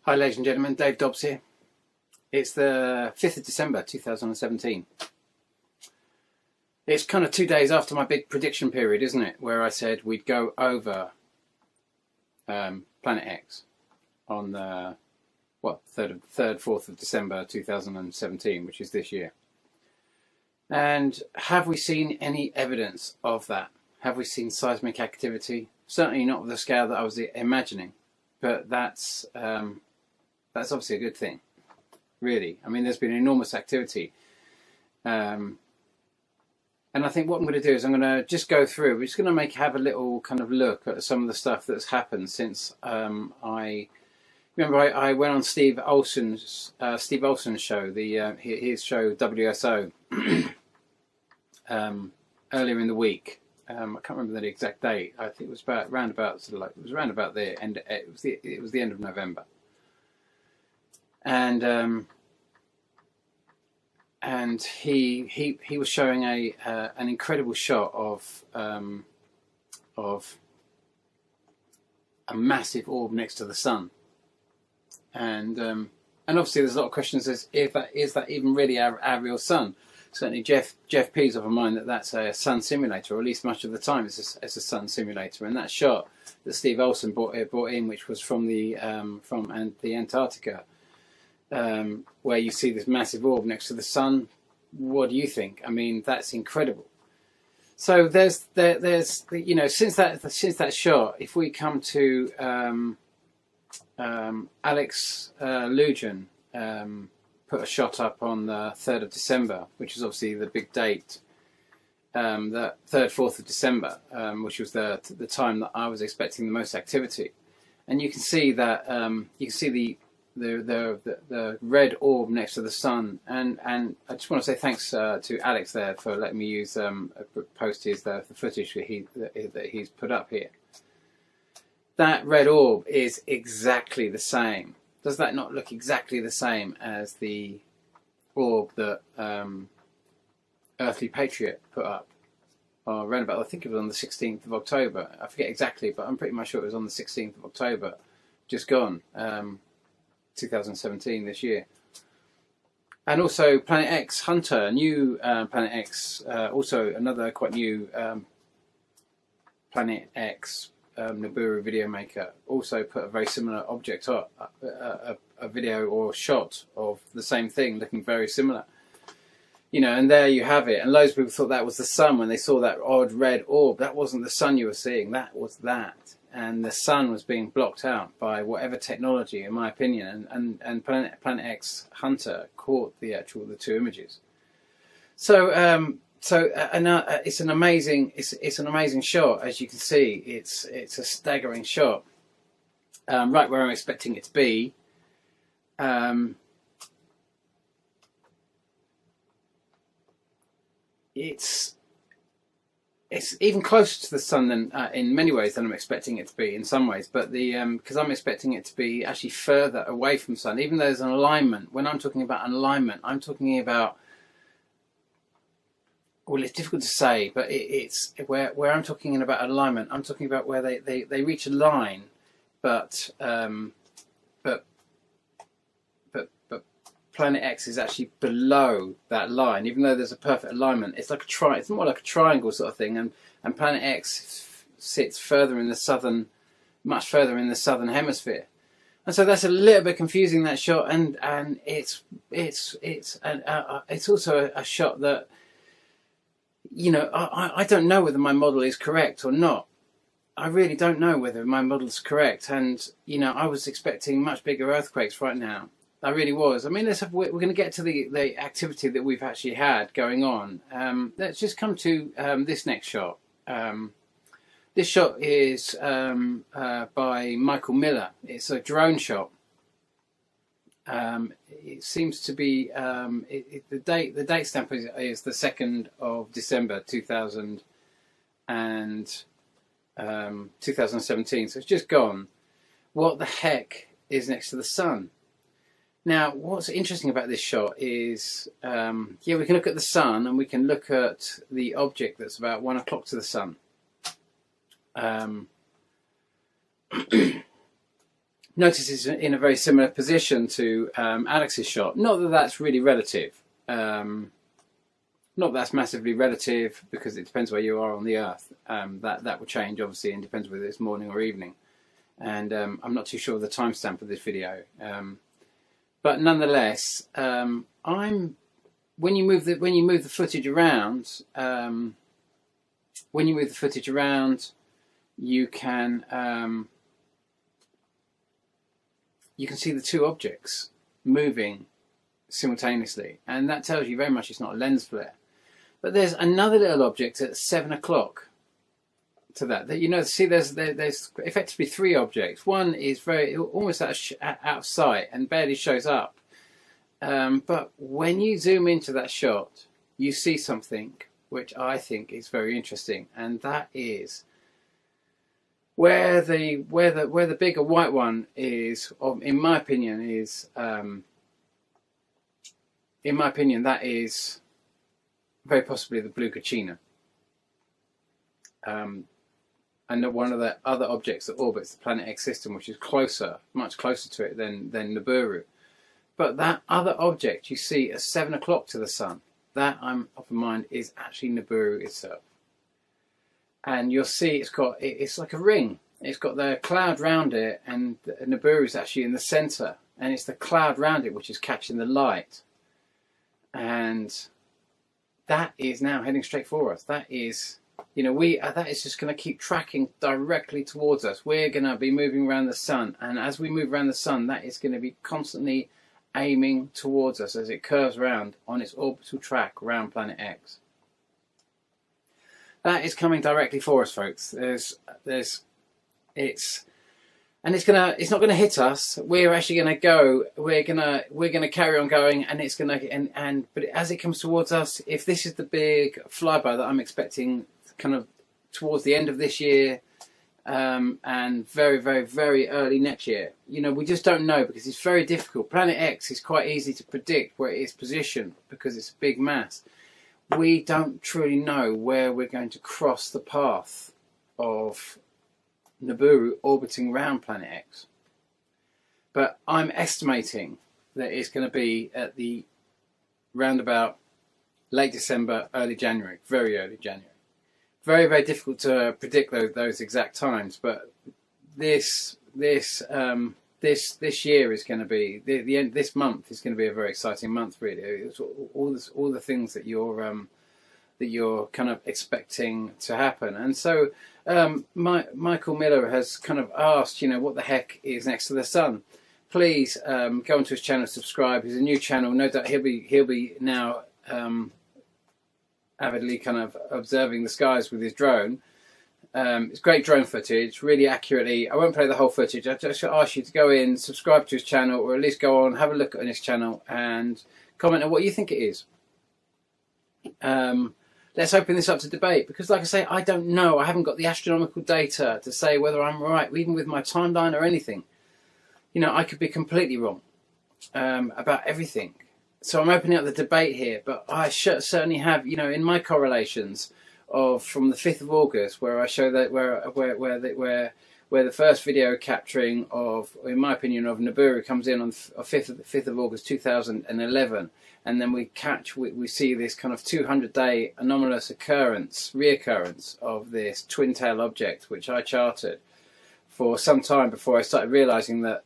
Hi ladies and gentlemen, Dave Dobbs here. It's the 5th of December 2017. It's kind of 2 days after my big prediction period, isn't it? Where I said we'd go over Planet X on the 3rd, 4th of December 2017, which is this year. And have we seen any evidence of that? Have we seen seismic activity? Certainly not of the scale that I was imagining, but that's obviously a good thing, really. I mean, there's been enormous activity. And I think what I'm going to do is I'm going to just go through. We're just going to have a little kind of look at some of the stuff that's happened since I went on Steve Olsen's show, his show WSO, earlier in the week. I can't remember the exact date. I think it was around about the end. It was the end of November. And he was showing an incredible shot of a massive orb next to the sun, and obviously there's a lot of questions as if is that even really our real sun. Certainly Jeff P's of a mind that that's a sun simulator, or at least much of the time it's a sun simulator. And that shot that Steve Olsen brought in, which was from the Antarctica, where you see this massive orb next to the sun. What do you think? I mean, that's incredible. So there's you know, since that shot, if we come to Alex Lujan put a shot up on the 3rd of December, which is obviously the big date, the 3rd, 4th of December, which was the time that I was expecting the most activity. And you can see that you can see the red orb next to the sun, and I just want to say thanks to Alex there for letting me use post the footage that he's put up here. That red orb is exactly the same. Does that not look exactly the same as the orb that Earthly Patriot put up around about, I think it was on the 16th of October. I forget exactly, but I'm pretty much sure it was on the 16th of October, just gone, 2017, this year. And also Planet X Hunter, new Planet X, also another quite new Planet X NIBIRU video maker, also put a very similar object up, a video or shot of the same thing looking very similar. You know, and there you have it. And loads of people thought that was the sun when they saw that odd red orb. That wasn't the sun you were seeing, that was that. And the sun was being blocked out by whatever technology, in my opinion. And Planet X Hunter caught the two images. So it's an amazing shot, as you can see. It's a staggering shot, right where I'm expecting it to be. It's even closer to the sun than in many ways than I'm expecting it to be in some ways, but because I'm expecting it to be actually further away from sun, even though there's an alignment. When I'm talking about an alignment, I'm talking about, well, it's difficult to say, but it's where I'm talking about alignment. I'm talking about where they reach a line, but Planet X is actually below that line, even though there's a perfect alignment. It's like it's more like a triangle sort of thing, and Planet X sits further in the southern, much further in the southern hemisphere, and so that's a little bit confusing, that shot, and it's also a shot that, you know, I don't know whether my model is correct or not. I really don't know whether my model is correct, and you know, I was expecting much bigger earthquakes right now. I really was. I mean, we're going to get to the activity that we've actually had going on. Let's just come to this next shot. This shot is by Michael Miller. It's a drone shot. It seems to be the date stamp is the 2nd of December 2017. So it's just gone. What the heck is next to the sun? Now, what's interesting about this shot is, yeah, we can look at the sun and we can look at the object that's about 1 o'clock to the sun. notice it's in a very similar position to Alex's shot. Not that that's really relative. Not that that's massively relative, because it depends where you are on the Earth. That will change, obviously, and depends whether it's morning or evening. And I'm not too sure of the timestamp of this video. But nonetheless, when you move the footage around, you can see the two objects moving simultaneously, and that tells you very much it's not a lens flare. But there's another little object at 7 o'clock to that. That, you know, see, there's effectively three objects. One is very almost out of sight and barely shows up. But when you zoom into that shot, you see something which I think is very interesting, and that is where the bigger white one is. In my opinion, that is very possibly the blue Kachina. And one of the other objects that orbits the Planet X system, which is closer, much closer to it than NIBIRU. But that other object you see at 7 o'clock to the sun, that, I'm of mind, is actually NIBIRU itself. And you'll see it's like a ring. It's got the cloud round it, and NIBIRU is actually in the centre, and it's the cloud round it which is catching the light. And that is now heading straight for us. That is, you know, that is just going to keep tracking directly towards us. We're going to be moving around the sun, and as we move around the sun, that is going to be constantly aiming towards us as it curves around on its orbital track around Planet X. That is coming directly for us, folks. It's not going to hit us. We're actually going to go. We're going to carry on going, and it's going to but as it comes towards us, if this is the big flyby that I'm expecting, kind of towards the end of this year, and very, very, very early next year, you know, we just don't know, because it's very difficult. Planet X is quite easy to predict where it is positioned because it's a big mass. We don't truly know where we're going to cross the path of NIBIRU orbiting around Planet X. But I'm estimating that it's going to be at the roundabout late December, early January, very early January. Very, very difficult to predict those exact times, but this year is going to be the end. This month is going to be a very exciting month, really. It's all the things that you're kind of expecting to happen. And so Michael Miller has kind of asked, you know, what the heck is next to the sun? Please go onto his channel, subscribe. He's a new channel. No doubt he'll be now avidly kind of observing the skies with his drone. It's great drone footage, really accurately. I won't play the whole footage. I just ask you to go in, subscribe to his channel, or at least go on, have a look at his channel and comment on what you think it is. Let's open this up to debate, because like I say, I don't know. I haven't got the astronomical data to say whether I'm right, even with my timeline or anything. You know, I could be completely wrong about everything. So I'm opening up the debate here, but I certainly have, you know, in my correlations from the 5th of August, where I show that where the first video capturing of, in my opinion, of NIBIRU comes in on 5th of August 2011, and then we see this kind of 200-day anomalous reoccurrence of this twin-tail object, which I charted for some time before I started realizing that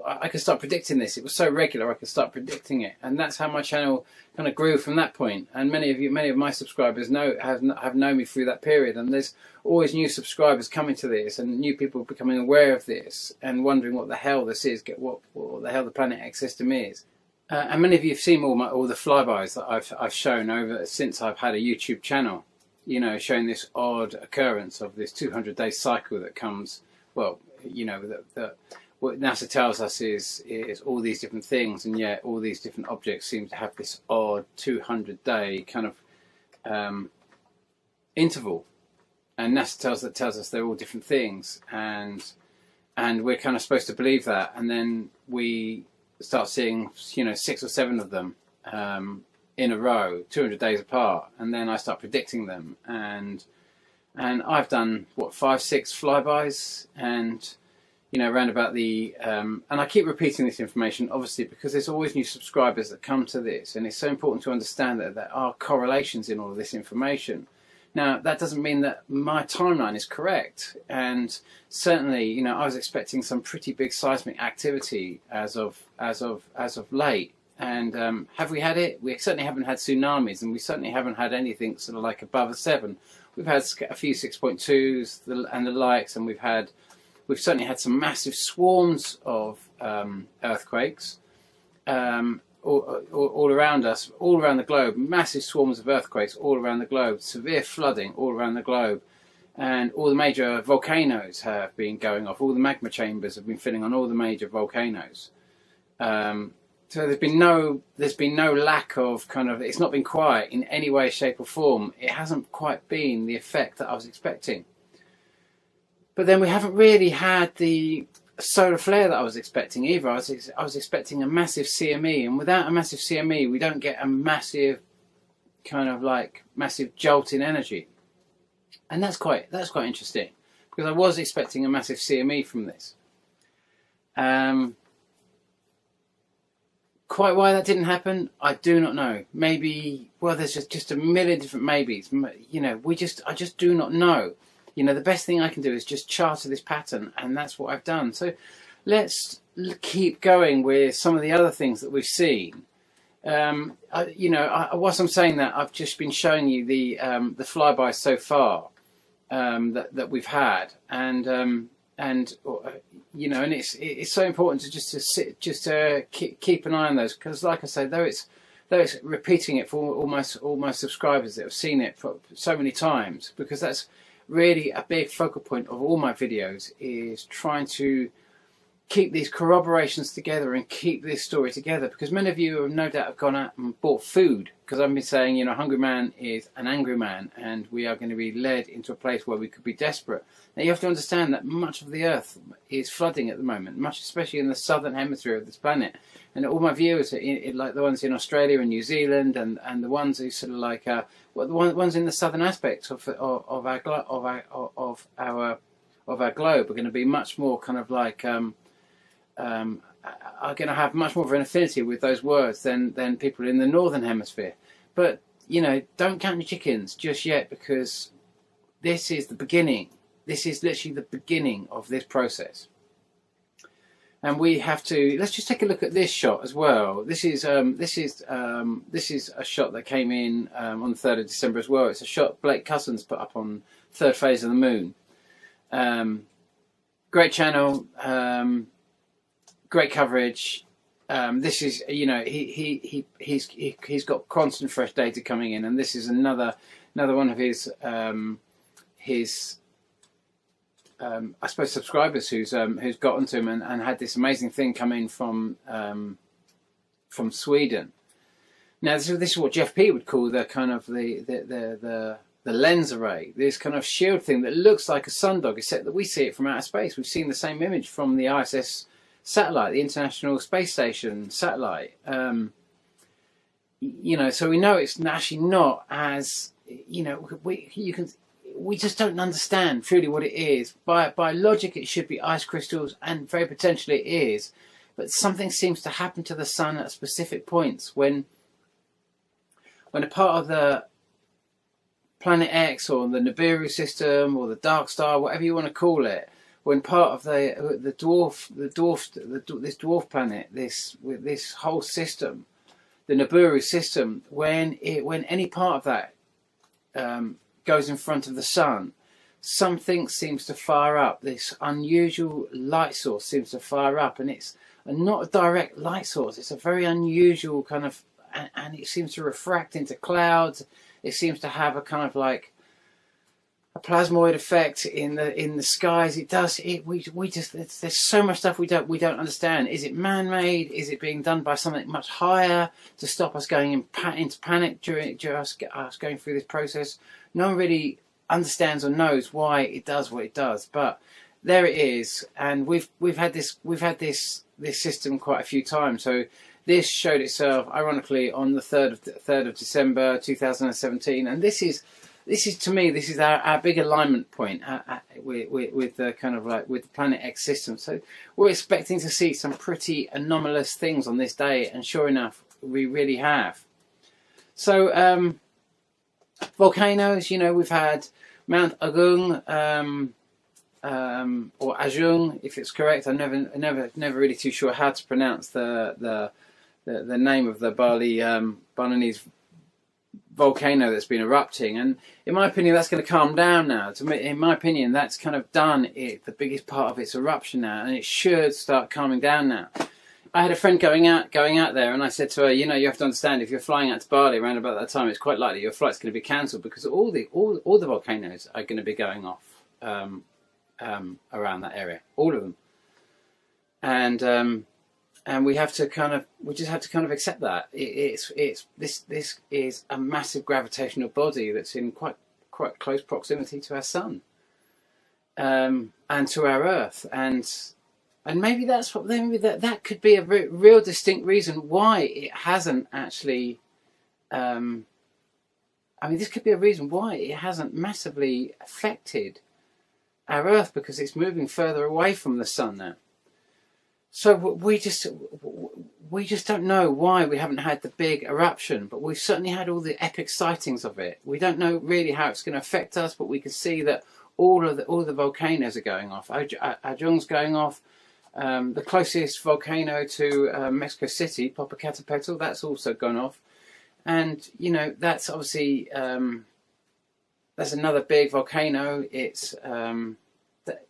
I could start predicting this. It was so regular, I could start predicting it, and that's how my channel kind of grew from that point. And many of my subscribers have known me through that period, and there's always new subscribers coming to this, and new people becoming aware of this and wondering what the hell this is, what the hell the Planet X system is. And many of you have seen all the flybys that I've shown over since I've had a YouTube channel. You know, showing this odd occurrence of this 200-day cycle that comes. Well, you know, what NASA tells us is all these different things, and yet all these different objects seem to have this odd 200-day kind of interval. And NASA tells us they're all different things, and we're kind of supposed to believe that, and then we start seeing, you know, 6 or 7 of them in a row, 200 days apart, and then I start predicting them, and I've done what, 5, 6 flybys, and you know, around about the, and I keep repeating this information, obviously, because there's always new subscribers that come to this, and it's so important to understand that there are correlations in all of this information. Now, that doesn't mean that my timeline is correct, and certainly, you know, I was expecting some pretty big seismic activity as of late. And have we had it? We certainly haven't had tsunamis, and we certainly haven't had anything sort of like above a 7. We've had a few 6.2s and the likes, and we've certainly had some massive swarms of earthquakes all around us, all around the globe. Massive swarms of earthquakes all around the globe, severe flooding all around the globe, and all the major volcanoes have been going off. All the magma chambers have been filling on all the major volcanoes. So there's been no lack of kind of, it's not been quiet in any way, shape or form. It hasn't quite been the effect that I was expecting. But then we haven't really had the solar flare that I was expecting either. I was expecting a massive CME, and without a massive CME, we don't get a massive kind of like massive jolt in energy. And that's quite interesting, because I was expecting a massive CME from this. Quite why that didn't happen, I do not know. Maybe, well, there's just a million different maybes. You know, I just do not know. You know, the best thing I can do is just charter this pattern, and that's what I've done. So let's keep going with some of the other things that we've seen. You know, whilst I'm saying that, I've just been showing you the flybys so far that we've had, and you know, and it's so important to just keep an eye on those, because, like I say, though it's repeating it for all my subscribers that have seen it for so many times, because that's really a big focal point of all my videos, is trying to keep these corroborations together and keep this story together, because many of you have no doubt gone out and bought food, because I've been saying, you know, a hungry man is an angry man, and we are going to be led into a place where we could be desperate. Now you have to understand that much of the earth is flooding at the moment, much especially in the southern hemisphere of this planet, and all my viewers are like the ones in Australia and New Zealand, and the ones who sort of like the ones in the southern aspect of our globe are going to be much more kind of like are going to have much more of an affinity with those words than people in the northern hemisphere. But, you know, don't count your chickens just yet, because this is the beginning. This is literally the beginning of this process. And we have to, let's just take a look at this shot as well. This is a shot that came in on the 3rd of December as well. It's a shot Blake Cousins put up on third phase of the moon. Great channel, great coverage. This is, you know, he's got constant fresh data coming in, and this is another one of his I suppose subscribers who's got onto him and had this amazing thing come in from Sweden. Now this is what Jeff P would call the kind of the lens array, this kind of shield thing that looks like a sundog, except that we see it from outer space. We've seen the same image from the ISS satellite, the International Space Station satellite. You know, so we know it's actually not as, you know, we just don't understand truly what it is. By logic, it should be ice crystals, and very potentially it is. But something seems to happen to the sun at specific points when a part of the Planet X or the Nibiru system or the Dark Star, whatever you want to call it, when part of this dwarf planet, this whole system, the Nibiru system, when any part of that goes in front of the sun, something seems to fire up. This unusual light source seems to fire up, and it's not a direct light source. It's a very unusual kind of, and it seems to refract into clouds. It seems to have a kind of like a plasmoid effect in the skies. It does. There's so much stuff we don't understand. Is it man-made? Is it being done by something much higher to stop us going into panic during us going through this process? No one really understands or knows why it does what it does, but there it is. And we've had this system quite a few times. So this showed itself ironically on the 3rd of December 2017, and this is this is, to me, this is our big alignment point with the kind of like with the Planet X system. So we're expecting to see some pretty anomalous things on this day, and sure enough, we really have. So volcanoes, you know, we've had Mount Agung, or Ajung, if it's correct. I'm never really too sure how to pronounce the name of the Balinese volcano that's been erupting, and in my opinion that's going to calm down now. In my opinion, that's kind of done the biggest part of its eruption now, and it should start calming down now. I had a friend going out there, and I said to her, you know, you have to understand, if you're flying out to Bali around about that time, it's quite likely your flight's going to be cancelled, because all the volcanoes are going to be going off around that area, all of them, and we just have to kind of accept that this is a massive gravitational body that's in quite close proximity to our sun, and to our Earth, and maybe that's what that could be a real distinct reason why it hasn't actually. I mean, this could be a reason why it hasn't massively affected our Earth, because it's moving further away from the sun now. So we just don't know why we haven't had the big eruption, but we've certainly had all the epic sightings of it. We don't know really how it's going to affect us, but we can see that all the volcanoes are going off. Ajung's going off. The closest volcano to Mexico City, Popocatépetl, that's also gone off, and you know, that's obviously that's another big volcano. It's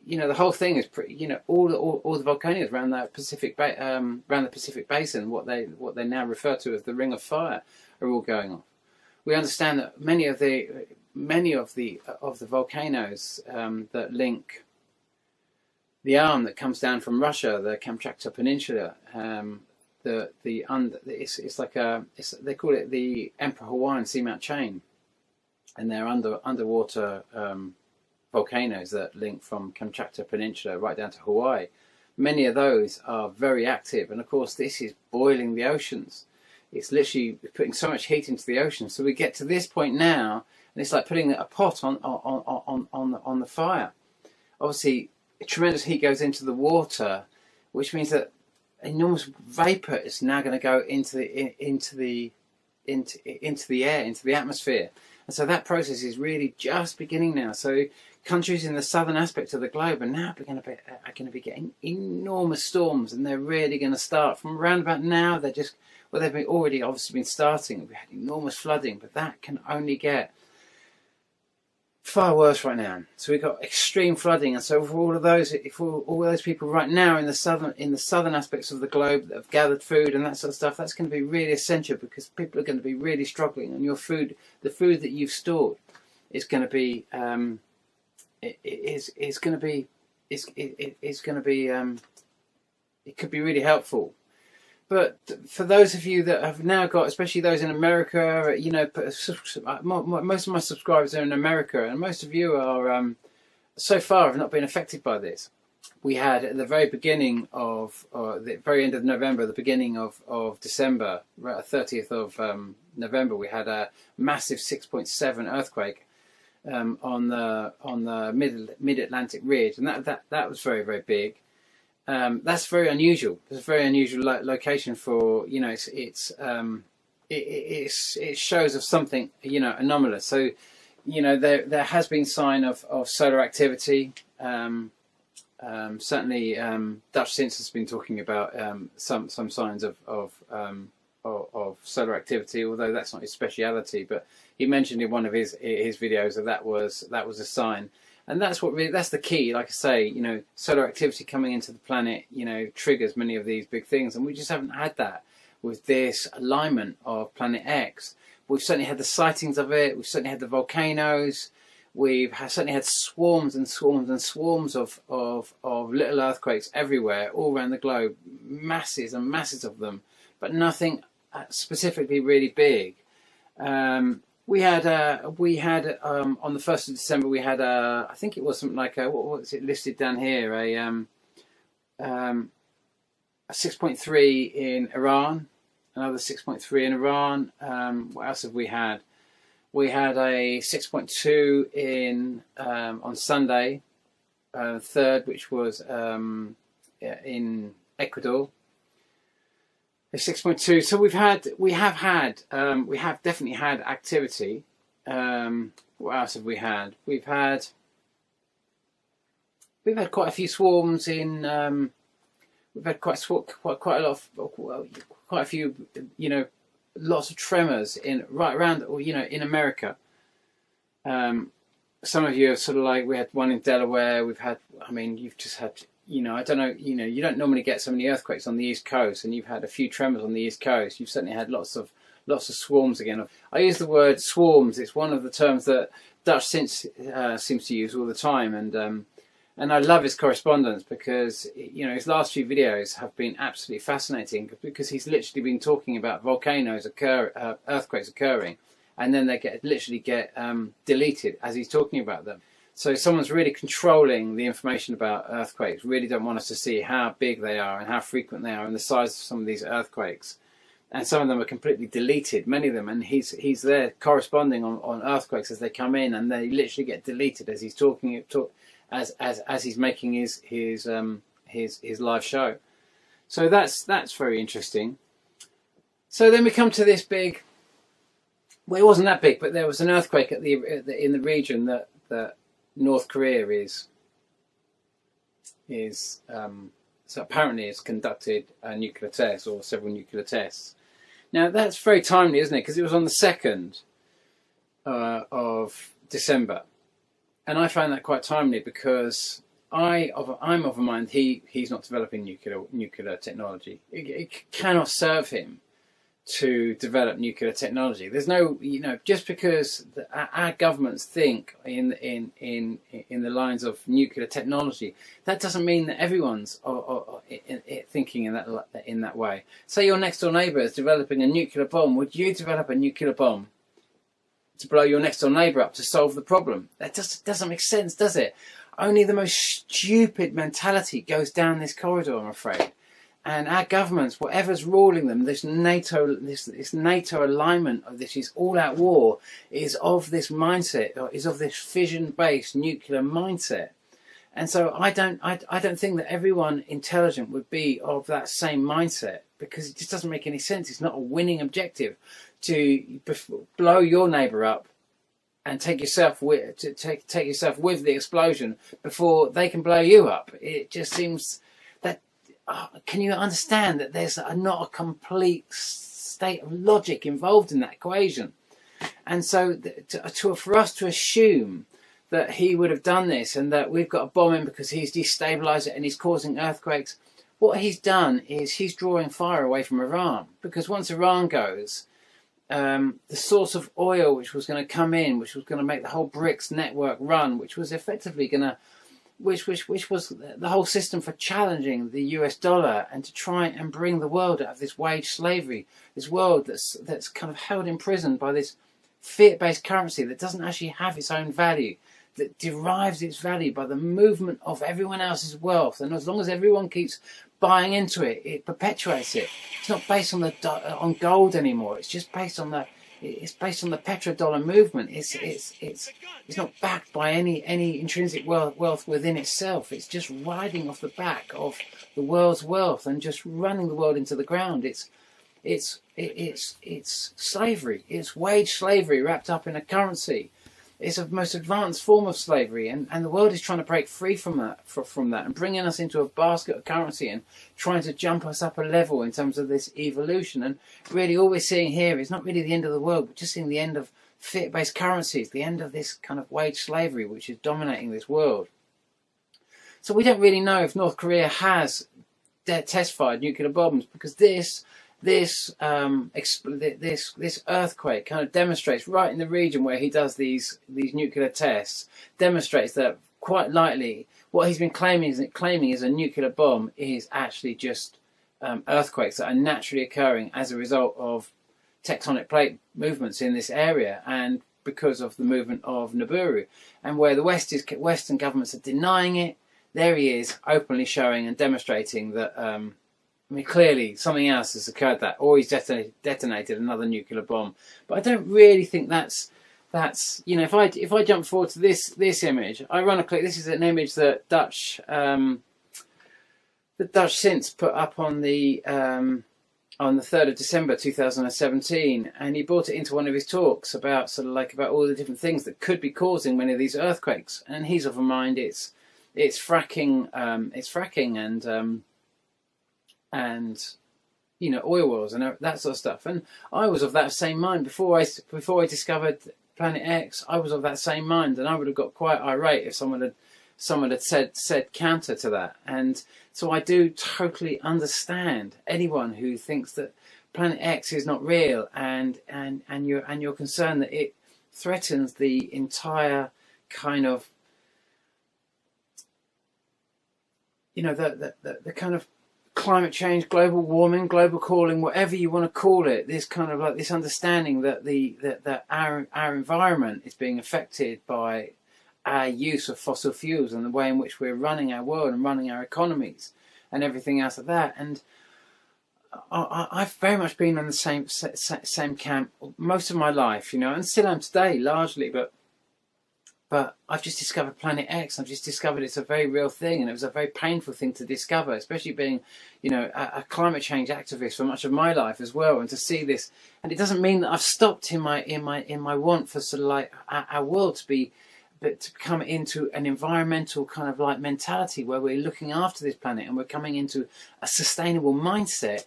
you know, the whole thing is pretty, you know, all the volcanoes around the Pacific Basin, what they now refer to as the Ring of Fire, are all going off. We understand that many of the volcanoes that link the arm that comes down from Russia, the Kamchatka Peninsula, it's like they call it the Emperor Hawaiian Seamount Chain, and they're underwater volcanoes that link from Kamchatka Peninsula right down to Hawaii. Many of those are very active, and of course this is boiling the oceans. It's literally putting so much heat into the ocean. So we get to this point now, and it's like putting a pot on the fire. Obviously, tremendous heat goes into the water, which means that enormous vapor is now going to go into the air, into the atmosphere. And so that process is really just beginning now. So countries in the southern aspect of the globe are now going to be getting enormous storms, and they're really going to start from around about now. They've already obviously been starting. We had enormous flooding, but that can only get far worse right now. So we've got extreme flooding, and so for all of those people right now in the southern aspects of the globe that have gathered food and that sort of stuff, that's going to be really essential, because people are going to be really struggling, and your food, the food that you've stored, is going to be it could be really helpful. But for those of you that have now got, especially those in America, you know, most of my subscribers are in America, and most of you are, so far, have not been affected by this. We had at the very beginning of, the very end of November, the beginning of December, 30th of November, we had a massive 6.7 earthquake on the mid-Atlantic ridge, and that was very, very big. That's very unusual. It's a very unusual location for, you know, it shows of something, you know, anomalous. So, you know, there has been sign of solar activity. Certainly, Dutch Sins has been talking about some signs of solar activity, although that's not his speciality. But he mentioned in one of his videos that was a sign. And that's the key. Like I say, you know, solar activity coming into the planet, you know, triggers many of these big things, and we just haven't had that with this alignment of Planet X. We've certainly had the sightings of it. We've certainly had the volcanoes. We've certainly had swarms and swarms and swarms of little earthquakes everywhere, all around the globe, masses and masses of them, but nothing specifically really big. We had on the 1st of December, we had I think it was something like what was it listed down here, a 6.3 in Iran, another 6.3 in Iran. What else have we had? We had a 6.2 in on Sunday, 3rd, which was in Ecuador. A 6.2. So we have definitely had activity. What else have we had? We've had quite a few swarms in. We've had quite a few, lots of tremors right around, in America. Some of you are sort of like, we had one in Delaware. We've had, you've just had, I don't know, you don't normally get so many earthquakes on the East Coast, and you've had a few tremors on the East Coast. You've certainly had lots of swarms again. I use the word swarms. It's one of the terms that Dutch seems to use all the time, and I love his correspondence because his last few videos have been absolutely fascinating, because he's literally been talking about volcanoes earthquakes occurring, and then they literally get deleted as he's talking about them. So someone's really controlling the information about earthquakes. Really don't want us to see how big they are and how frequent they are and the size of some of these earthquakes. And some of them are completely deleted, many of them, and he's there corresponding on earthquakes as they come in, and they literally get deleted as he's talking as he's making his live show. So that's very interesting. So then we come to this big. Well, it wasn't that big, but there was an earthquake in the region that North Korea so apparently has conducted a nuclear test, or several nuclear tests. Now that's very timely, isn't it? Because it was on the 2nd of December, and I found that quite timely because I'm of a mind he's not developing nuclear technology. It cannot serve him to develop nuclear technology. There's no, just because our governments think in the lines of nuclear technology, that doesn't mean that everyone's thinking in that way. Say your next door neighbour is developing a nuclear bomb. Would you develop a nuclear bomb to blow your next door neighbour up to solve the problem? That just doesn't make sense, does it? Only the most stupid mentality goes down this corridor, I'm afraid. And our governments, whatever's ruling them, this NATO alignment of this is all-out war, is of this mindset, or is of this fission-based nuclear mindset. And so I don't think that everyone intelligent would be of that same mindset, because it just doesn't make any sense. It's not a winning objective to blow your neighbour up and take yourself with the explosion before they can blow you up. It just seems that. Can you understand that there's not a complete state of logic involved in that equation? And so for us to assume that he would have done this and that we've got to bomb him because he's destabilised it and he's causing earthquakes, what he's done is he's drawing fire away from Iran. Because once Iran goes, the source of oil which was going to come in, which was going to make the whole BRICS network run, which was effectively going to which was the whole system for challenging the US dollar and to try and bring the world out of this wage slavery, this world that's kind of held imprisoned by this fiat-based currency that doesn't actually have its own value, that derives its value by the movement of everyone else's wealth, and as long as everyone keeps buying into it, it perpetuates it. It's not based on gold anymore. It's just based on the petrodollar movement. It's not backed by any intrinsic wealth within itself. It's just riding off the back of the world's wealth and just running the world into the ground. It's slavery. It's wage slavery wrapped up in a currency. It's a most advanced form of slavery, and the world is trying to break free from that and bringing us into a basket of currency and trying to jump us up a level in terms of this evolution. And really all we're seeing here is not really the end of the world, but just seeing the end of fiat-based currencies, the end of this kind of wage slavery which is dominating this world. So we don't really know if North Korea has test-fired nuclear bombs, because this earthquake kind of demonstrates, right in the region where he does these nuclear tests, demonstrates that quite likely what he's been claiming is a nuclear bomb is actually just earthquakes that are naturally occurring as a result of tectonic plate movements in this area, and because of the movement of NIBIRU. And where the Western governments are denying it, there he is openly showing and demonstrating that clearly something else has occurred, that, or he's detonated another nuclear bomb. But I don't really think that's that's, you know, if I jump forward to this image, ironically, this is an image that the Dutch Sint put up on the 3rd of December 2017, and he brought it into one of his talks about about all the different things that could be causing many of these earthquakes. And he's of a mind it's fracking, and you know, oil wells and that sort of stuff. And I was of that same mind before I discovered Planet X. I was of that same mind, and I would have got quite irate if someone had said counter to that. And so I do totally understand anyone who thinks that Planet X is not real, and you're concerned that it threatens the entire kind of, you know, the kind of climate change, global warming, global cooling, whatever you want to call it. This kind of like this understanding that our environment is being affected by our use of fossil fuels and the way in which we're running our world and running our economies and everything else like that. And I've very much been on the same camp most of my life, you know, and still am today largely. But I've just discovered Planet X. I've just discovered it's a very real thing, and it was a very painful thing to discover, especially being, you know, a climate change activist for much of my life as well. And to see this, and it doesn't mean that I've stopped in my want for sort of like our world to come into an environmental kind of like mentality where we're looking after this planet and we're coming into a sustainable mindset.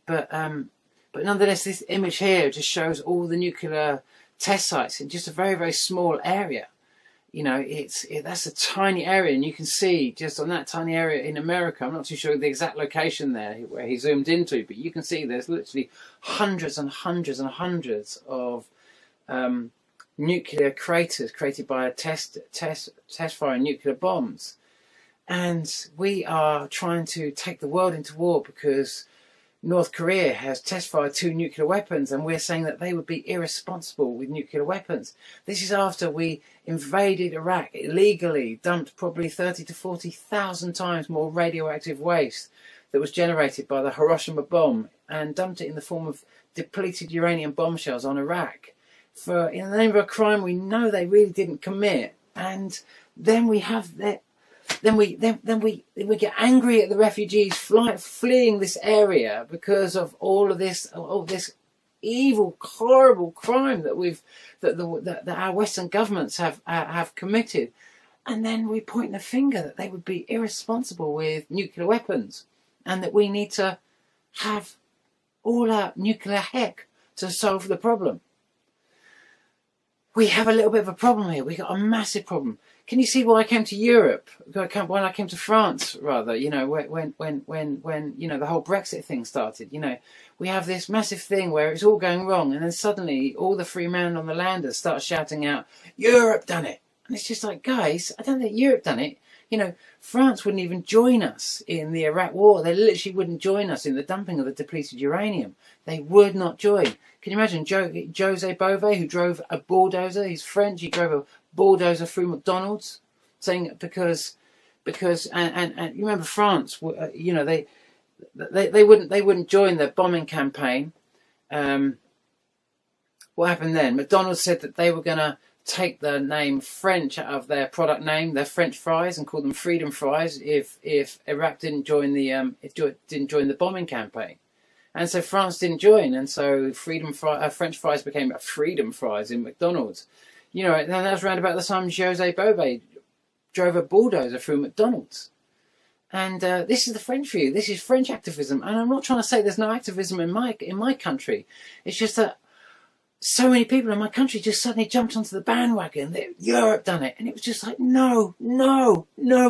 But nonetheless, this image here just shows all the nuclear test sites in just a very, very small area. You know, that's a tiny area, and you can see just on that tiny area in America, I'm not too sure the exact location there where he zoomed into, but you can see there's literally hundreds and hundreds and hundreds of nuclear craters created by a test firing nuclear bombs. And we are trying to take the world into war because North Korea has test-fired 2 nuclear weapons, and we're saying that they would be irresponsible with nuclear weapons. This is after we invaded Iraq illegally, dumped probably 30 to 40,000 times more radioactive waste that was generated by the Hiroshima bomb, and dumped it in the form of depleted uranium bombshells on Iraq in the name of a crime we know they really didn't commit. And then we have that. Then we get angry at the refugees fleeing this area because of all this evil, horrible crime that our Western governments have committed, and then we point the finger that they would be irresponsible with nuclear weapons, and that we need to have all our nuclear heck to solve the problem. We have a little bit of a problem here. We got a massive problem. Can you see why I came to Europe? When I came to France, rather, you know, when you know the whole Brexit thing started. You know, we have this massive thing where it's all going wrong, and then suddenly all the free man on the landers start shouting out, "Europe done it!" And it's just like, guys, I don't think Europe done it. You know, France wouldn't even join us in the Iraq war. They literally wouldn't join us in the dumping of the depleted uranium. They would not join. Can you imagine Jose Bové, who drove a bulldozer? He's French. He drove a bulldozer through McDonald's, saying because and you remember France? You know, they wouldn't join the bombing campaign. What happened then? McDonald's said that they were going to take the name French out of their product name, their French fries, and call them freedom fries if Iraq didn't join the bombing campaign. And so France didn't join, and so French fries became freedom fries in McDonald's. You know, and that was around about the time Jose Bové drove a bulldozer through McDonald's. And this is the French view. This is French activism. And I'm not trying to say there's no activism in my country. It's just that so many people in my country just suddenly jumped onto the bandwagon that Europe done it. And it was just like, no,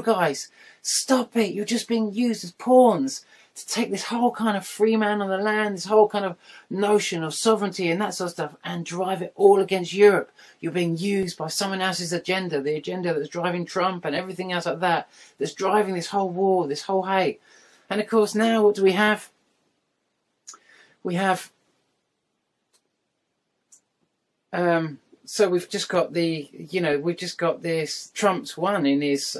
guys, stop it. You're just being used as pawns to take this whole kind of free man on the land, this whole kind of notion of sovereignty and that sort of stuff, and drive it all against Europe. You're being used by someone else's agenda, the agenda that's driving Trump and everything else like that, that's driving this whole war, this whole hate. And of course now what do we have? We have so we've just got this Trump's won in his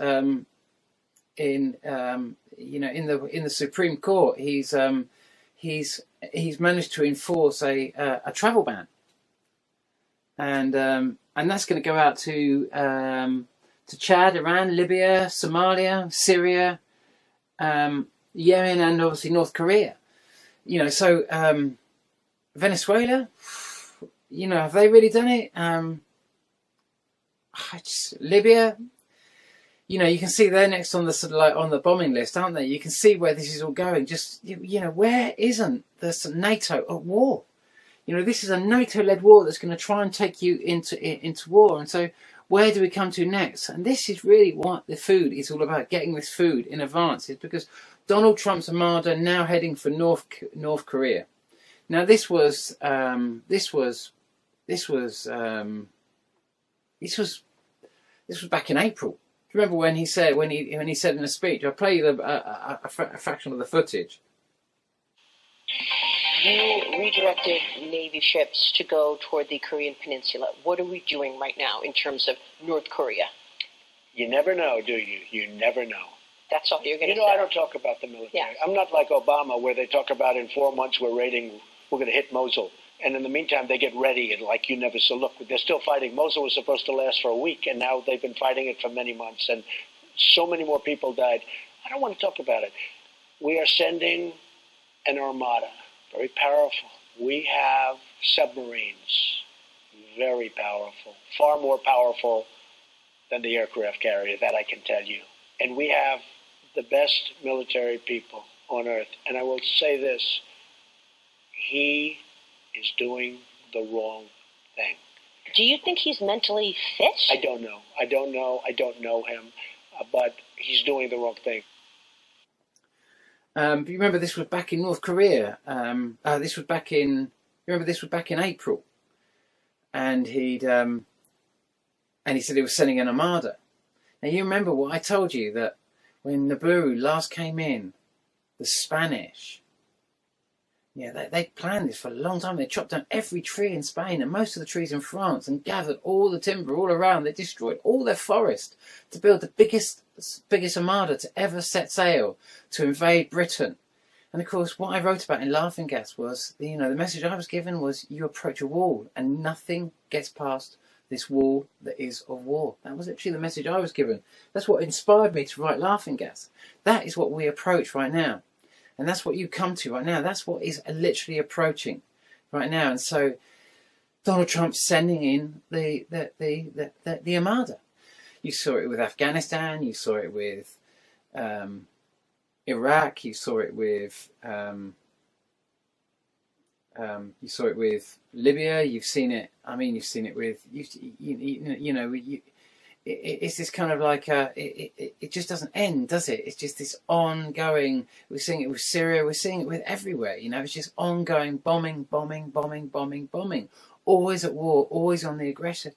in the Supreme Court. He's managed to enforce a travel ban, and and that's going to go out to Chad, Iran, Libya, Somalia, Syria, Yemen, and obviously North Korea. You know, so Venezuela, you know, have they really done it? Libya, you know, you can see they're next on the sort of like on the bombing list, aren't they? You can see where this is all going. Just, you know, where isn't this NATO at war? You know, this is a NATO-led war that's going to try and take you into war. And so where do we come to next? And this is really what the food is all about, getting this food in advance. It's because Donald Trump's armada now heading for North Korea. Now this was back in April. Do you remember when he said in a speech? I'll play you a fraction of the footage. You redirected Navy ships to go toward the Korean Peninsula. What are we doing right now in terms of North Korea? You never know, do you? You never know. That's all you're going to say. You know, I don't talk about the military. Yeah. I'm not like Obama, where they talk about in 4 months we're going to hit Mosul. And in the meantime, they get ready, and like you never saw. Look, they're still fighting. Mosul was supposed to last for a week, and now they've been fighting it for many months, and so many more people died. I don't want to talk about it. We are sending an armada, very powerful. We have submarines, very powerful, far more powerful than the aircraft carrier, that I can tell you. And we have the best military people on earth. And I will say this, he is doing the wrong thing. Do you think he's mentally fit? I don't know. I don't know him, but he's doing the wrong thing. But you remember this was back in North Korea. This was back in April, and he said he was sending an armada. Now you remember what I told you, that when NIBIRU last came in, the Spanish, they planned this for a long time. They chopped down every tree in Spain and most of the trees in France and gathered all the timber all around. They destroyed all their forest to build the biggest armada to ever set sail to invade Britain. And of course, what I wrote about in Laughing Gas was, the message I was given was, you approach a wall and nothing gets past this wall that is of war. That was actually the message I was given. That's what inspired me to write Laughing Gas. That is what we approach right now. And that's what you come to right now. That's what is literally approaching right now. And so Donald Trump's sending in the armada. You saw it with Afghanistan. You saw it with Iraq. You saw it with Libya. You've seen it. I mean, you've seen it with it's this kind of like it just doesn't end, does it? It's just this ongoing. We're seeing it with Syria. We're seeing it with everywhere. It's just ongoing bombing. Always at war. Always on the aggressive.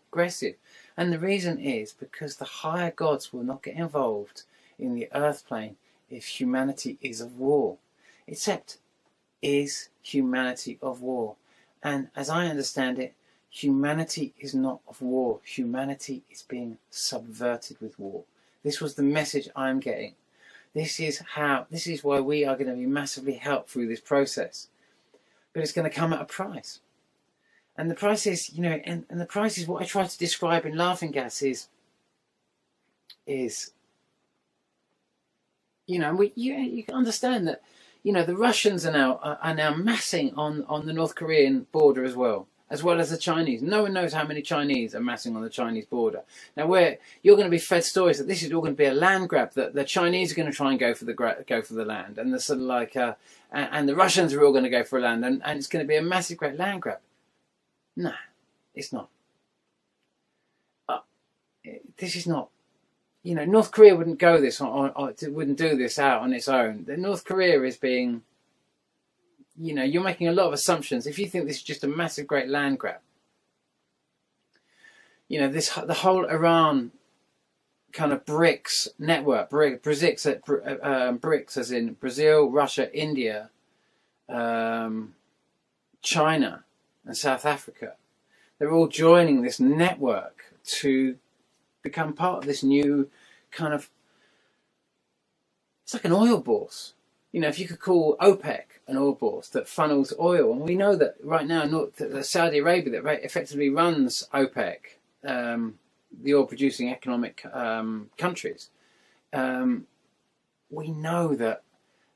And the reason is because the higher gods will not get involved in the earth plane if humanity is of war. Except, is humanity of war? And as I understand it, humanity is not of war. Humanity is being subverted with war. This was the message I'm getting. This is why we are going to be massively helped through this process. But it's going to come at a price. And the price is, and the price is what I try to describe in Laughing Gas is you can understand that, the Russians are now massing on the North Korean border as well as the Chinese. No one knows how many Chinese are massing on the Chinese border. Now, you're going to be fed stories that this is all going to be a land grab, that the Chinese are going to try and go for the land, and the sort of like, and the Russians are all going to go for a land, and it's going to be a massive great land grab. No, it's not. This is not. North Korea wouldn't go wouldn't do this out on its own. The North Korea is being. You're making a lot of assumptions if you think this is just a massive great land grab. The whole Iran kind of BRICS network, BRICS as in Brazil, Russia, India, China and South Africa. They're all joining this network to become part of this new kind of, it's like an oil bourse. If you could call OPEC an oil bourse that funnels oil, and we know that right now Saudi Arabia that effectively runs OPEC the oil-producing economic countries, we know that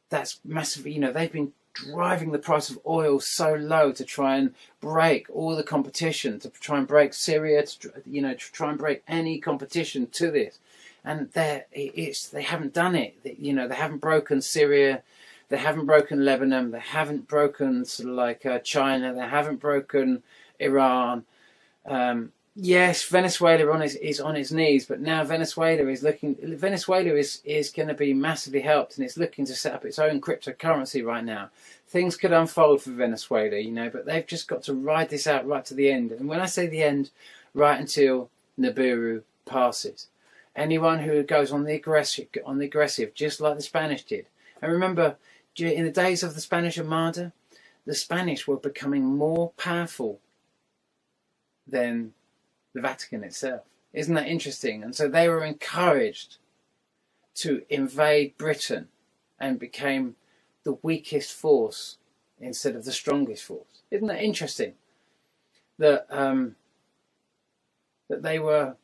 that's massively, you know, they've been driving the price of oil so low to try and break all the competition, to try and break Syria, to try and break any competition to this. And they haven't done it. You know, they haven't broken Syria, they haven't broken Lebanon, they haven't broken sort of like China, they haven't broken Iran. Yes, Venezuela is on its knees, but now Venezuela is going to be massively helped, and it's looking to set up its own cryptocurrency right now. Things could unfold for Venezuela, you know, but they've just got to ride this out right to the end. And when I say the end, right until NIBIRU passes. Anyone who goes on the aggressive, just like the Spanish did. And remember, in the days of the Spanish Armada, the Spanish were becoming more powerful than the Vatican itself. Isn't that interesting? And so they were encouraged to invade Britain and became the weakest force instead of the strongest force. Isn't that interesting? That that they were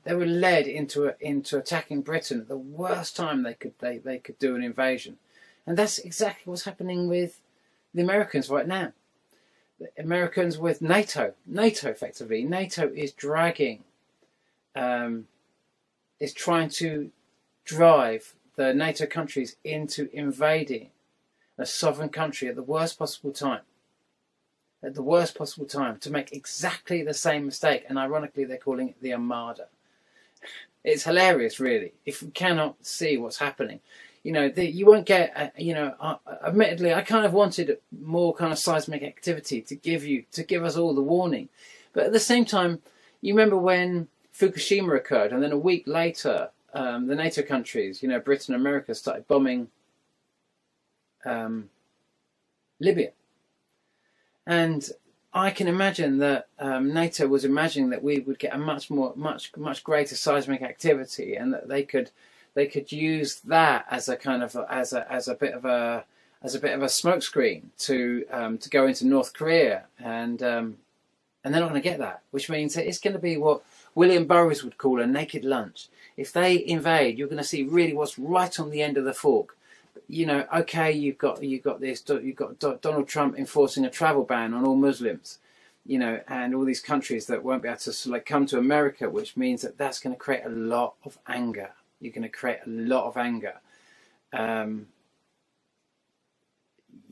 led into attacking Britain at the worst time they could do an invasion. And that's exactly what's happening with the Americans right now. The Americans with NATO effectively. NATO is dragging, is trying to drive the NATO countries into invading a sovereign country at the worst possible time. At the worst possible time, to make exactly the same mistake. And ironically, they're calling it the Armada. It's hilarious, really, if we cannot see what's happening. You know, you won't get, admittedly, I kind of wanted more kind of seismic activity to give us all the warning. But at the same time, you remember when Fukushima occurred, and then a week later, the NATO countries, you know, Britain and America started bombing Libya. And I can imagine that NATO was imagining that we would get a much greater seismic activity, and that they could use that as a kind of as a bit of a smokescreen to go into North Korea, and they're not going to get that, which means that it's going to be what William Burroughs would call a naked lunch. If they invade, you're going to see really what's right on the end of the fork. You know, okay, you've got Donald Trump enforcing a travel ban on all Muslims, you know, and all these countries that won't be able to come to America, which means that that's going to create a lot of anger. You're going to create a lot of anger.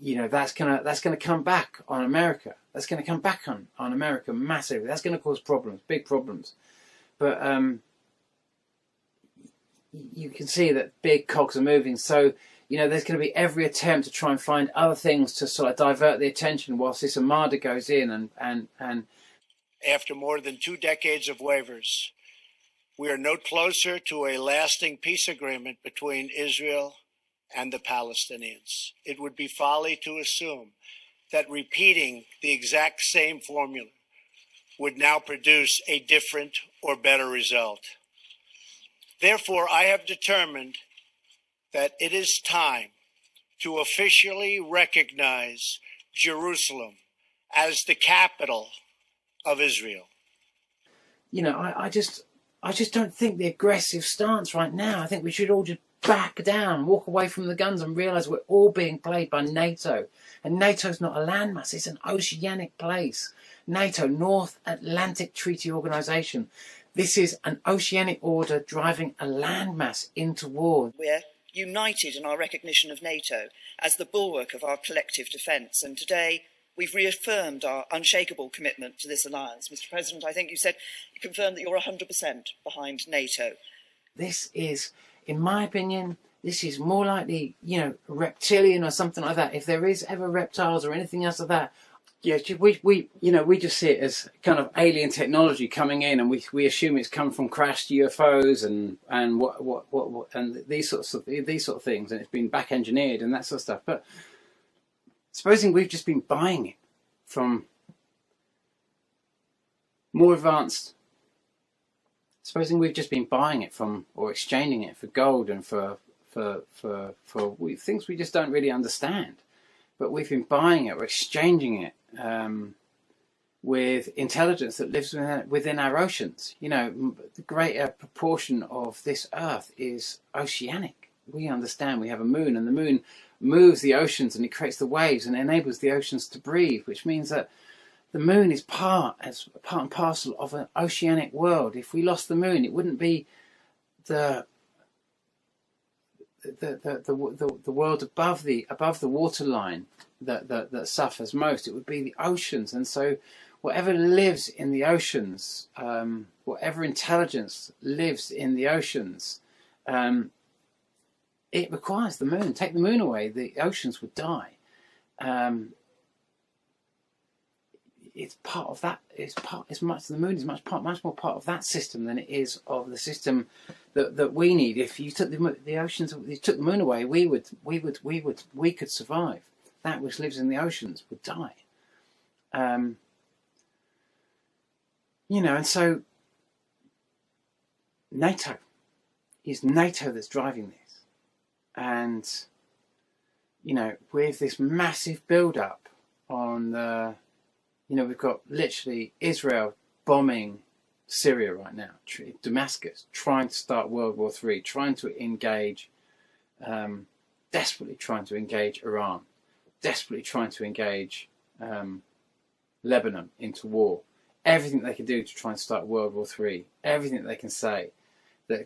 You know, that's gonna come back on America. That's going to come back on America massively. That's going to cause problems, big problems. But you can see that big cogs are moving. So, you know, there's going to be every attempt to try and find other things to sort of divert the attention whilst this Armada goes in. And after more than 2 decades of waivers, we are no closer to a lasting peace agreement between Israel and the Palestinians. It would be folly to assume that repeating the exact same formula would now produce a different or better result. Therefore, I have determined that it is time to officially recognize Jerusalem as the capital of Israel. You know, I just don't think the aggressive stance right now. I think we should all just back down, walk away from the guns, and realise we're all being played by NATO. And NATO's not a landmass, it's an oceanic place. NATO, North Atlantic Treaty Organisation. This is an oceanic order driving a landmass into war. We're united in our recognition of NATO as the bulwark of our collective defence. And today, we've reaffirmed our unshakable commitment to this alliance. Mr. President, I think you confirmed that you're 100% behind NATO. This is, in my opinion, this is more likely, you know, reptilian or something like that. If there is ever reptiles or anything else like that, yeah, we just see it as kind of alien technology coming in, and we assume it's come from crashed UFOs and what and these sorts of things, and it's been back engineered and that sort of stuff. But supposing we've just been buying it from more advanced, supposing we've just been buying it from or exchanging it for gold and for things we just don't really understand, but we've been buying it or exchanging it with intelligence that lives within our oceans. You know, the greater proportion of this Earth is oceanic. We understand we have a moon, and the moon moves the oceans and it creates the waves and enables the oceans to breathe, which means that the moon is part and parcel of an oceanic world. If we lost the moon, it wouldn't be the world above the water line that suffers most. It would be the oceans. And so whatever lives in the oceans, whatever intelligence lives in the oceans, it requires the moon. Take the moon away, the oceans would die. It's part of that. The moon is much more part of that system than it is of the system that we need. If you took the oceans, if you took the moon away, we could survive. That which lives in the oceans would die. You know, and so NATO that's driving this. And, you know, with this massive build-up on the, you know, we've got literally Israel bombing Syria right now, Damascus, trying to start World War III, trying to engage, desperately trying to engage Iran, desperately trying to engage Lebanon into war. Everything they can do to try and start World War III, everything they can say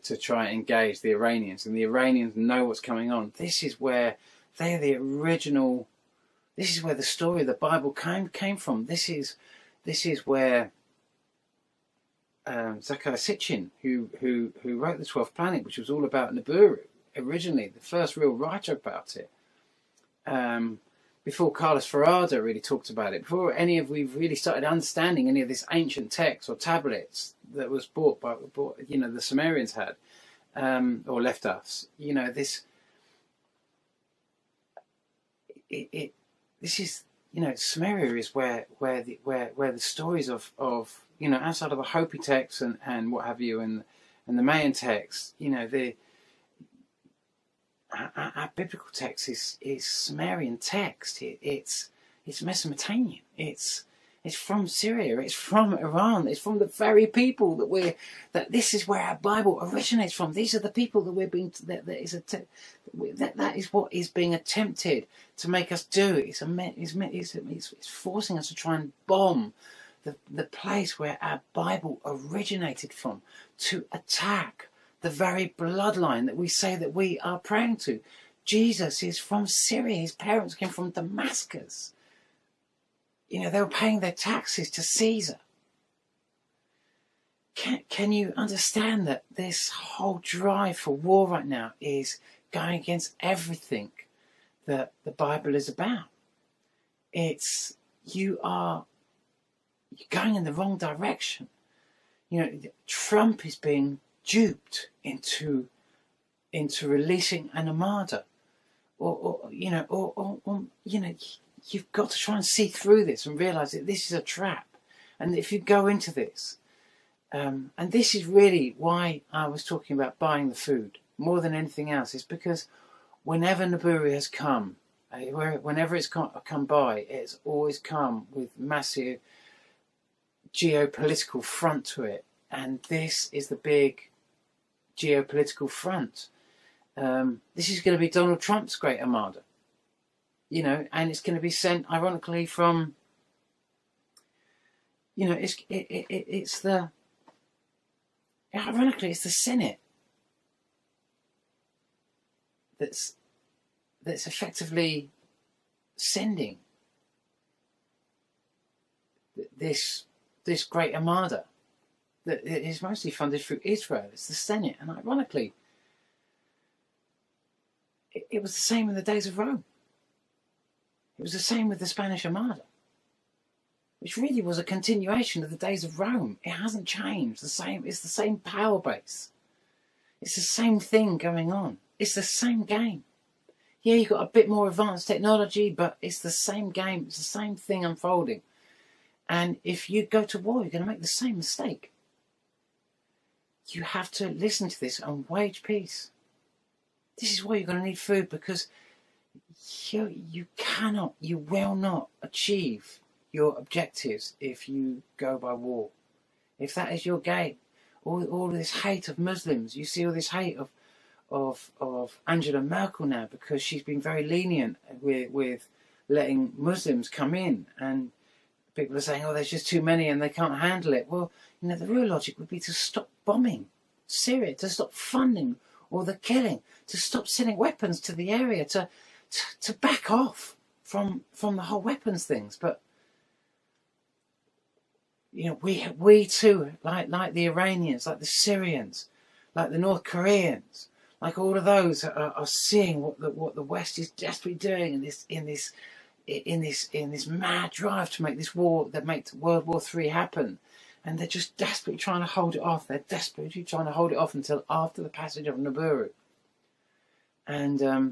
to try and engage the Iranians, and the Iranians know what's coming on. This is where they're the original. This is where the story of the Bible came from. This is where Zecharia Sitchin, who wrote the 12th Planet, which was all about NIBIRU, originally the first real writer about it. Before Carlos Ferrada really talked about it, before we've really started understanding any of this ancient text or tablets that was bought you know, the Sumerians had, or left us. You know, this is, you know, Sumeria is where the stories of you know, outside of the Hopi texts and what have you, and the Mayan texts, you know, our biblical text is Sumerian text. It's Mesopotamian. It's from Syria. It's from Iran. It's from the very people that this is where our Bible originates from. These are the people that we're being. That is what is being attempted to make us do. It's forcing us to try and bomb the place where our Bible originated from, to attack the very bloodline that we say that we are praying to. Jesus is from Syria. His parents came from Damascus. You know, they were paying their taxes to Caesar. Can you understand that this whole drive for war right now is going against everything that the Bible is about? You're going in the wrong direction. You know, Trump is being duped into releasing an armada, or you know, you've got to try and see through this and realise that this is a trap. And if you go into this, and this is really why I was talking about buying the food more than anything else, is because whenever NIBIRU has come, whenever it's come by, it's always come with massive geopolitical front to it, and this is the big geopolitical front. This is going to be Donald Trump's great armada, you know, and it's going to be sent, ironically, from, you know, ironically it's the Senate that's effectively sending this great armada that is mostly funded through Israel. It's the Senate, and ironically, it was the same in the days of Rome. It was the same with the Spanish Armada, which really was a continuation of the days of Rome. It hasn't changed. It's the same power base. It's the same thing going on. It's the same game. Yeah, you've got a bit more advanced technology, but it's the same game. It's the same thing unfolding. And if you go to war, you're going to make the same mistake. You have to listen to this and wage peace. This is why you're going to need food, because you will not achieve your objectives if you go by war. If that is your game, all this hate of Muslims, you see all this hate of Angela Merkel now because she's been very lenient with letting Muslims come in, and people are saying, oh, there's just too many and they can't handle it. Well, you know, the real logic would be to stop bombing Syria, to stop funding all the killing, to stop sending weapons to the area, to back off from the whole weapons things. But you know, we too, like the Iranians, like the Syrians, like the North Koreans, like all of those are seeing what the West is desperately doing in this mad drive to make this war, that makes World War III happen. And they're just desperately trying to hold it off. They're desperately trying to hold it off until after the passage of NIBIRU. And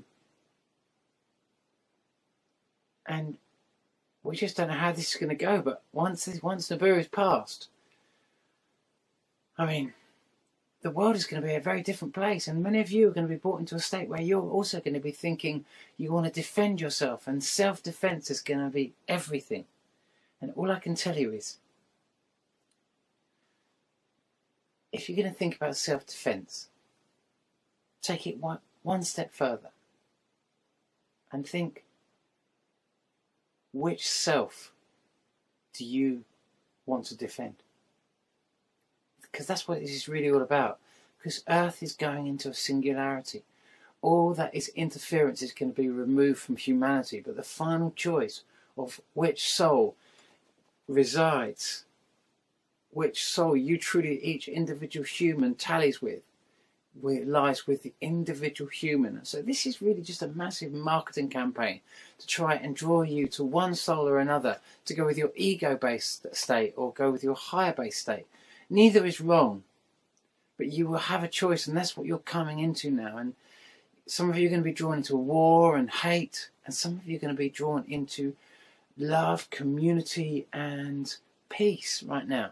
we just don't know how this is going to go. But once NIBIRU is passed, I mean, the world is going to be a very different place. And many of you are going to be brought into a state where you're also going to be thinking you want to defend yourself. And self-defense is going to be everything. And all I can tell you is, if you're going to think about self-defense, take it one step further and think, which self do you want to defend? Because that's what this is really all about. Because Earth is going into a singularity. All that is interference is going to be removed from humanity. But the final choice of which soul resides, which soul you truly, each individual human tallies with, where it lies with the individual human. So this is really just a massive marketing campaign to try and draw you to one soul or another, to go with your ego-based state or go with your higher-based state. Neither is wrong, but you will have a choice, and that's what you're coming into now. And some of you are going to be drawn into war and hate, and some of you are going to be drawn into love, community, and peace right now,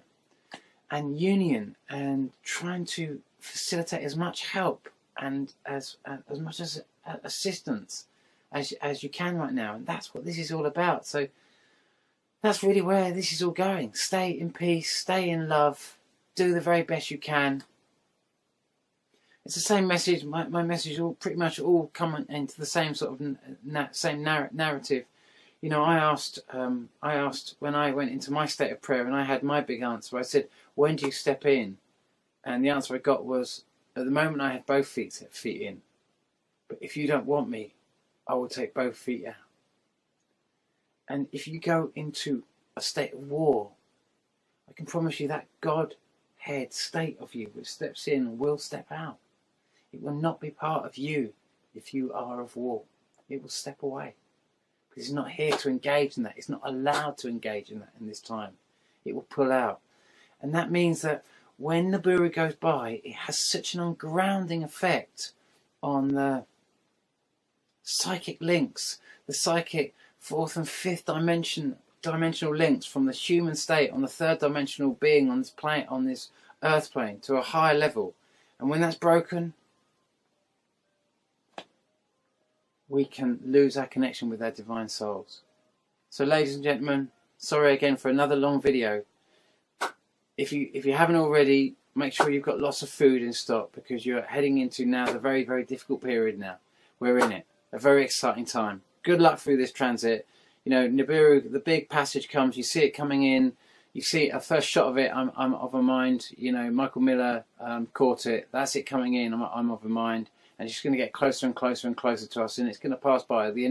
and union, and trying to facilitate as much help and as much as assistance as you can right now. And that's what this is all about. So that's really where this is all going. Stay in peace, stay in love, do the very best you can. It's the same message. My message all pretty much all come into the same sort of same narrative. You know, I asked when I went into my state of prayer, and I had my big answer. I said, when do you step in? And the answer I got was, at the moment I have both feet in. But if you don't want me, I will take both feet out. And if you go into a state of war, I can promise you that Godhead state of you, which steps in, will step out. It will not be part of you if you are of war. It will step away. Because it's not here to engage in that. It's not allowed to engage in that in this time. It will pull out. And that means that when NIBIRU goes by, it has such an ungrounding effect on the psychic links, the psychic fourth and fifth dimensional links from the human state on the third dimensional being on this planet, on this earth plane, to a higher level. And when that's broken, we can lose our connection with our divine souls. So ladies and gentlemen, sorry again for another long video. If you haven't already, make sure you've got lots of food in stock, because you're heading into now the very, very difficult period now. We're in it. A very exciting time. Good luck through this transit. You know, NIBIRU, the big passage comes, you see it coming in, you see a first shot of it, I'm of a mind. You know, Michael Miller caught it. That's it coming in, I'm of a mind. And it's just going to get closer and closer and closer to us, and it's going to pass by. The end